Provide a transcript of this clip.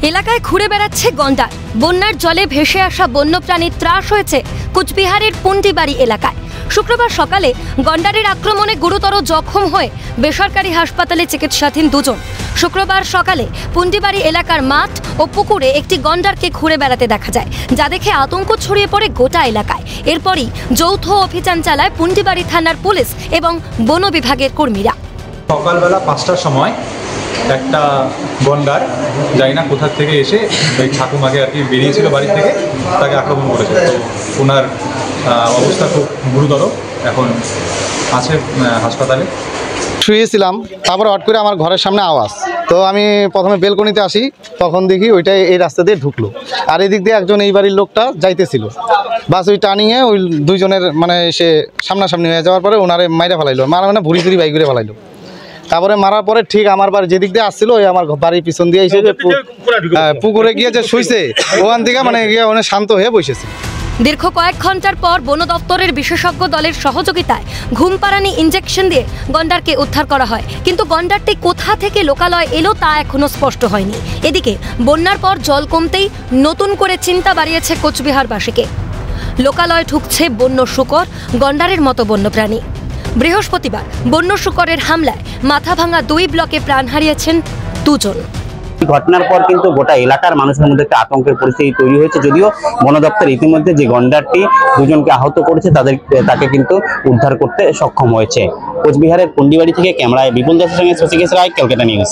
এলাকায় ঘুরে বেড়াচ্ছে গন্ডার। বন্যার জলে ভেসে আসা বন্যপ্রাণীর ত্রাস হয়েছে কোচবিহারের পুন্ডিবাড়ি এলাকায়। শুক্রবার সকালে গন্ডারের আক্রমণে গুরুতর জখম হয়ে বেসরকারি হাসপাতালে চিকিৎসাধীন দুজন। শুক্রবার সকালে পুন্ডিবাড়ি এলাকার মাঠ ও পুকুরে একটি গন্ডারকে ঘুরে বেড়াতে দেখা যায়, যা দেখে আতঙ্ক ছড়িয়ে পড়ে গোটা এলাকায়। এরপরই যৌথ অভিযান চালায় পুন্ডিবাড়ি থানার পুলিশ এবং বন বিভাগের কর্মীরা। সকালবেলা 5টার সময় একটা গন্ডার জানি না কোথা থেকে এসে ওই ঠাকুমাকে আর কি বেরিয়েছিল বাড়ি থেকে, তাকে আক্রমণ করেছে। তো ওনার অবস্থা খুব গুরুতর, এখন আছে হাসপাতালে। শুয়েছিলাম, তারপর হট করে আমার ঘরের সামনে আওয়াজ, তো আমি প্রথমে বেলকনিতে আসি, তখন দেখি ওইটাই এই রাস্তা দিয়ে ঢুকলো, আর এদিক দিয়ে একজন এই বাড়ির লোকটা যাইতেছিল। বাস ওই টার্নিংয়ে ওই দুইজনের মানে সে সামনাসামনি হয়ে যাওয়ার পরে ওনারে মাইরা ফেলাইলো, মারা মানে ভুড়ি চুরি বাইক করে ফেলাইলো। তারপরে মারার পরে ঠিক আমার বাড়ি যেদিক দিয়ে আসছিল ওই আমার বাড়ির পিছন দিয়ে এসে পুকুরে গিয়ে যে শুইছে, ওখান থেকে মানে গিয়ে অনেক শান্ত হয়ে বসেছে। দীর্ঘ কয়েক ঘন্টার পর বন দপ্তরের বিশেষজ্ঞ দলের সহযোগিতায় ঘুমপাড়ানি ইঞ্জেকশন দিয়ে গন্ডারকে উদ্ধার করা হয়, কিন্তু গন্ডারটি কোথা থেকে লোকালয় এলো তা এখনো স্পষ্ট হয়নি। এদিকে বন্যার পর জল কমতেই নতুন করে চিন্তা বাড়িয়েছে কোচবিহারবাসীকে। লোকালয় ঢুকছে বন্য শূকর, গন্ডারের মতো বন্যপ্রাণী। বৃহস্পতিবার বন্য শূকরের হামলায় মাথাভাঙা 2 ব্লকে প্রাণ হারিয়েছেন দুজন। ঘটনার পর কিন্তু গোটা এলাকার মানুষের মধ্যে একটা আতঙ্কের পরিস্থিতি তৈরি হয়েছে। যদিও বন দপ্তর ইতিমধ্যে যে গন্ডারটি দুজনকে আহত করেছে তাকে কিন্তু উদ্ধার করতে সক্ষম হয়েছে। কোচবিহারের পুন্ডিবাড়ি থেকে ক্যামেরায় বিপুল দাসের সঙ্গে শশীকেশ রায়, ক্যালকাটা নিউজ।